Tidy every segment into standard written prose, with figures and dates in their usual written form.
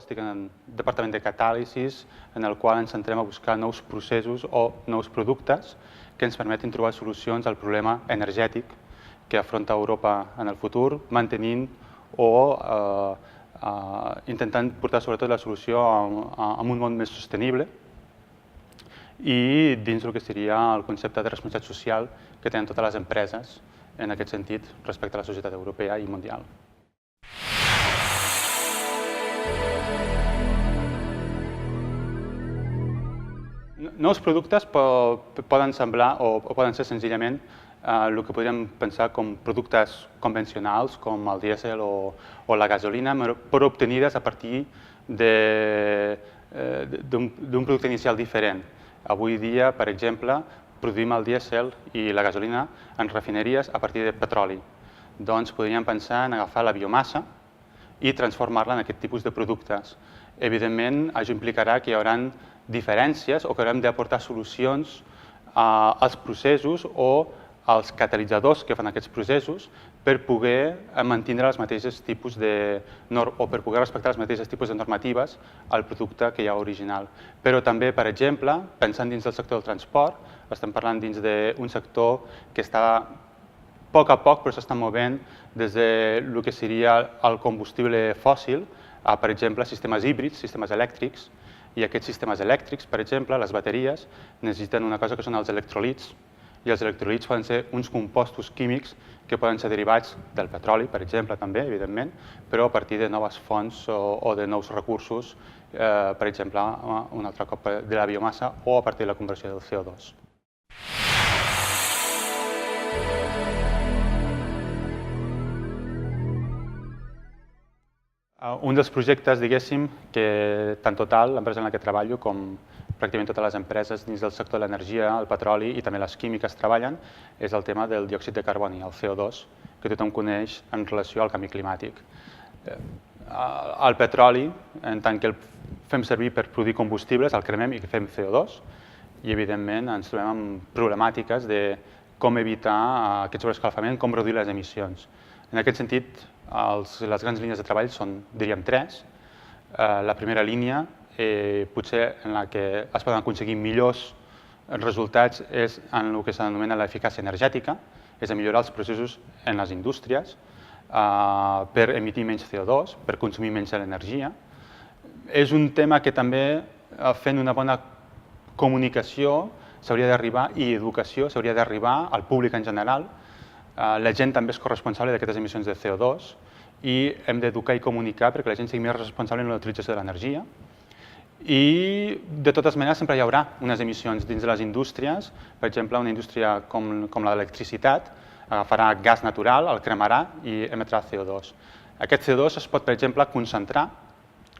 estic en el departament de catàlisis, en el qual ens centrem a buscar nous processos o nous productes que ens permetin trobar solucions al problema energètic que afronta Europa en el futur, mantenint o intentant portar sobretot la solució a un món més sostenible i dins el que seria el concepte de responsabilitat social que tenen totes les empreses en aquest sentit respecte a la societat europea i mundial. Nous productes poden semblar o poden ser senzillament el que podríem pensar com productes convencionals com el dièsel o la gasolina, però obtenides a partir d'un producte inicial diferent. Avui dia, per exemple, produïm el dièsel i la gasolina en refineries a partir de petroli. Doncs podríem pensar en agafar la biomassa i transformar-la en aquest tipus de productes. Evidentment, això implicarà que hi haurà diferències o que haurem d'aportar solucions als processos o als catalitzadors que fan aquests processos per poder mantenir els mateixos tipus o per poder respectar els mateixos tipus de normatives al producte que hi ha original. Però també, per exemple, pensant dins del sector del transport, estem parlant dins d'un sector que està a poc però s'està movent des del que seria el combustible fòssil a, per exemple, sistemes híbrids, sistemes elèctrics, i aquests sistemes elèctrics, per exemple, les bateries, necessiten una cosa que són els electrolits, i els electrolits poden ser uns compostos químics que poden ser derivats del petroli, per exemple, també, evidentment, però a partir de noves fonts o de nous recursos, per exemple, un altre cop de la biomassa o a partir de la conversió del CO2. Un dels projectes, diguéssim, que tant Total, l'empresa en la que treballo, com pràcticament totes les empreses dins del sector de l'energia, el petroli i també les químiques treballen, és el tema del diòxid de carboni, el CO2, que tothom coneix en relació al canvi climàtic. El petroli, en tant que el fem servir per produir combustibles, el cremem i fem CO2, i evidentment ens trobem amb problemàtiques de com evitar aquest sobreescalfament, com reduir les emissions. En aquest sentit, les grans línies de treball són, diríem, tres. La primera línia, potser en la que es poden aconseguir millors resultats, és en el que s'anomena l'eficàcia energètica, és a millorar els processos en les indústries per emitir menys CO2, per consumir menys l'energia. És un tema que també, fent una bona comunicació, s'hauria d'arribar, i educació, s'hauria d'arribar al públic en general. La gent també és corresponsable d'aquestes emissions de CO2 i hem d'educar i comunicar perquè la gent sigui més responsable en la utilització de l'energia. I, de totes maneres, sempre hi haurà unes emissions dins de les indústries. Per exemple, una indústria com l'electricitat agafarà gas natural, el cremarà i emetrà CO2. Aquest CO2 es pot, per exemple, concentrar,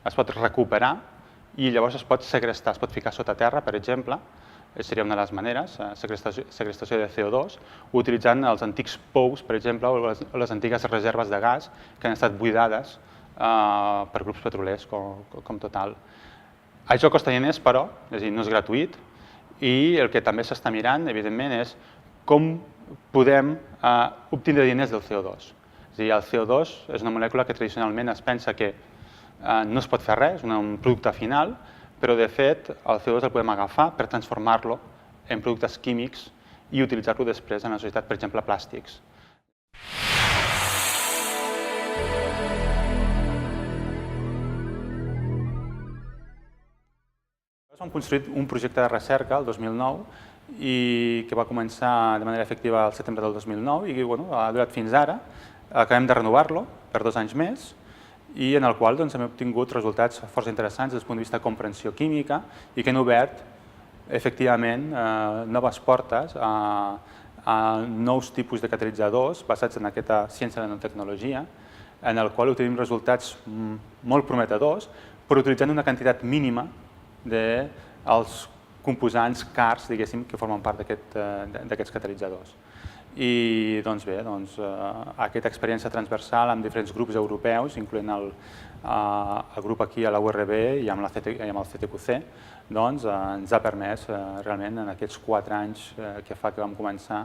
es pot recuperar i llavors es pot segrestar, es pot ficar sota terra, per exemple, seria una de les maneres, segrestació de CO2, utilitzant els antics pous, per exemple, o les antigues reserves de gas que han estat buidades per grups petrolers com Total. Això costa diners, però, és a dir, no és gratuït, i el que també s'està mirant, evidentment, és com podem obtindre diners del CO2. És a dir, el CO2 és una molècula que tradicionalment es pensa que no es pot fer res, és un producte final, però de fet el CO2 el podem agafar per transformar-lo en productes químics i utilitzar-lo després en la societat, per exemple, plàstics. Hem construït un projecte de recerca el 2009 i que va començar de manera efectiva al setembre del 2009 i ha durat fins ara. Acabem de renovar-lo per 2 anys més i en el qual hem obtingut resultats força interessants des del punt de vista de comprensió química i que han obert efectivament noves portes a nous tipus de catalitzadors basats en aquesta ciència de la nanotecnologia, en el qual obtenim resultats molt prometedors, però utilitzant una quantitat mínima dels composants cars, diguéssim, que formen part d'aquests catalitzadors. I doncs bé, aquesta experiència transversal amb diferents grups europeus, incloent el grup aquí a la URB i amb el CTQC, ens ha permès realment en aquests 4 anys que fa que vam començar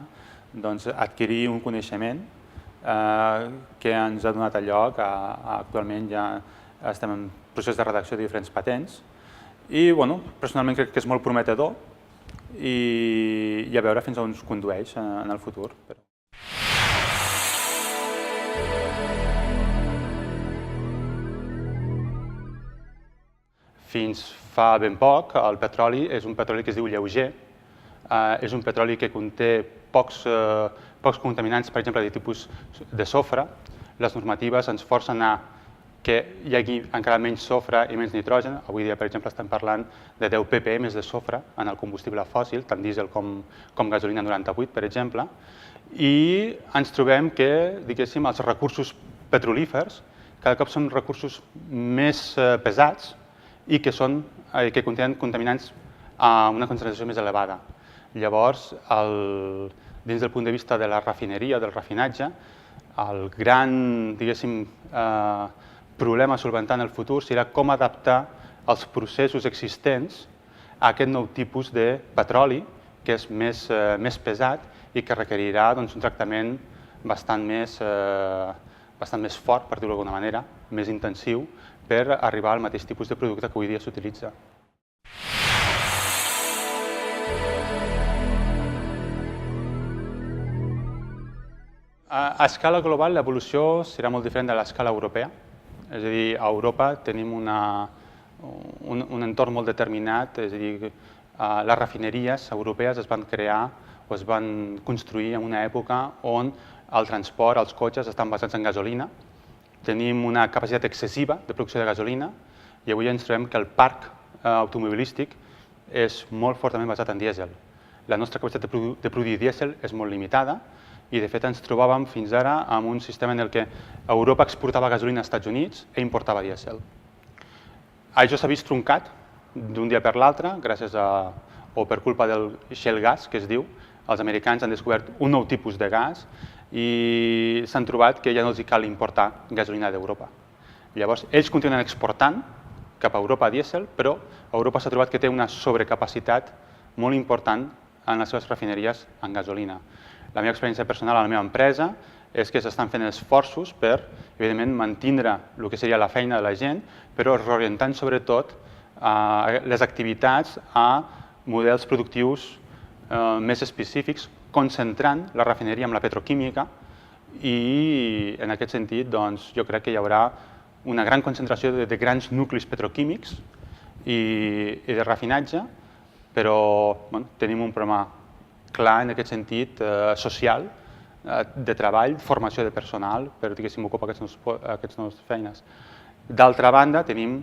adquirir un coneixement que ens ha donat lloc a actualment ja estem en procés de redacció de diferents patents i personalment crec que és molt prometedor i a veure fins on ens condueix en el futur. Fins fa ben poc, el petroli és un petroli que es diu lleuger, és un petroli que conté pocs contaminants, per exemple, de tipus de sofre. Les normatives ens forcen a que hi hagi encara menys sofre i menys nitrogen. Avui dia, per exemple, estem parlant de 10 ppm de sofre en el combustible fòssil, tant dièsel com gasolina 98, per exemple. I ens trobem que, diguéssim, els recursos petrolífers cada cop són recursos més pesats i que contenen contaminants a una concentració més elevada. Llavors, dins del punt de vista de la refineria, del refinatge, el gran, diguéssim, problema a solventar en el futur serà com adaptar els processos existents a aquest nou tipus de petroli, que és més pesat i que requerirà un tractament bastant més fort, per dir-ho d'alguna manera, més intensiu, per arribar al mateix tipus de producte que avui dia s'utilitza. A escala global, l'evolució serà molt diferent de l'escala europea. És a dir, a Europa tenim un entorn molt determinat, és a dir, les refineries europees es van crear o es van construir en una època on el transport, els cotxes, estan basats en gasolina. Tenim una capacitat excessiva de producció de gasolina i avui ens trobem que el parc automobilístic és molt fortament basat en dièsel. La nostra capacitat de produir dièsel és molt limitada i, de fet, ens trobàvem fins ara amb un sistema en què Europa exportava gasolina als Estats Units i importava dièsel. Això s'ha vist truncat d'un dia per l'altre, gràcies o per culpa del shale gas, que es diu. Els americans han descobert un nou tipus de gas i s'han trobat que ja no els cal importar gasolina d'Europa. Llavors, ells continuen exportant cap a Europa dièsel, però Europa s'ha trobat que té una sobrecapacitat molt important en les seves refineries en gasolina. La meva experiència personal a la meva empresa és que s'estan fent esforços per, evidentment, mantindre el que seria la feina de la gent, però reorientant sobretot les activitats a models productius més específics, concentrant la refineria amb la petroquímica i, en aquest sentit, jo crec que hi haurà una gran concentració de grans nuclis petroquímics i de refinatge, però tenim un problema clar en aquest sentit social, de treball, formació de personal per, diguéssim, ocupar aquestes noves feines. D'altra banda, tenim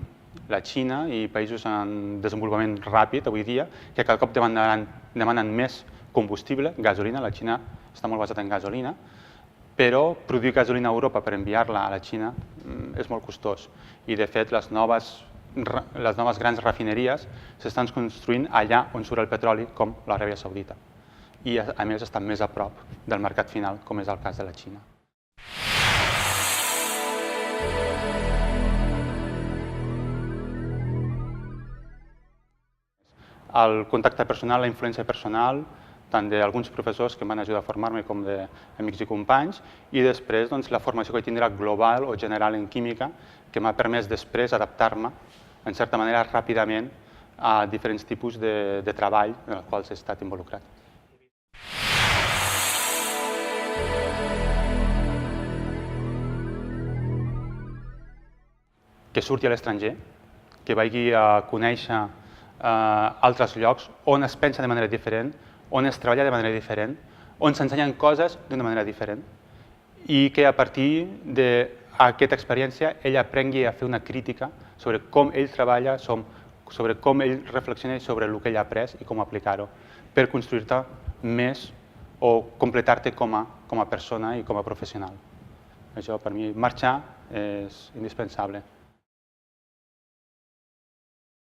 la Xina i països en desenvolupament ràpid avui dia que cada cop demanen més combustible, gasolina. La Xina està molt basada en gasolina, però produir gasolina a Europa per enviar-la a la Xina és molt costós. I, de fet, les noves grans refineries s'estan construint allà on surt el petroli, com l'Aràbia Saudita. I, a més, estan més a prop del mercat final, com és el cas de la Xina. El contacte personal, la influència personal, tant d'alguns professors que em van ajudar a formar-me com d'amics i companys, i després la formació que vaig tindre global o general en química, que m'ha permès després adaptar-me, en certa manera, ràpidament a diferents tipus de treball en els quals he estat involucrat. Que surti a l'estranger, que vagi a conèixer altres llocs on es pensa de manera diferent, on es treballa de manera diferent, on s'ensenyen coses d'una manera diferent i que a partir d'aquesta experiència ell aprengui a fer una crítica sobre com ell treballa, sobre com ell reflexiona sobre el que ell ha après i com aplicar-ho per construir-te més o completar-te com a persona i com a professional. Això, per mi, marxar és indispensable.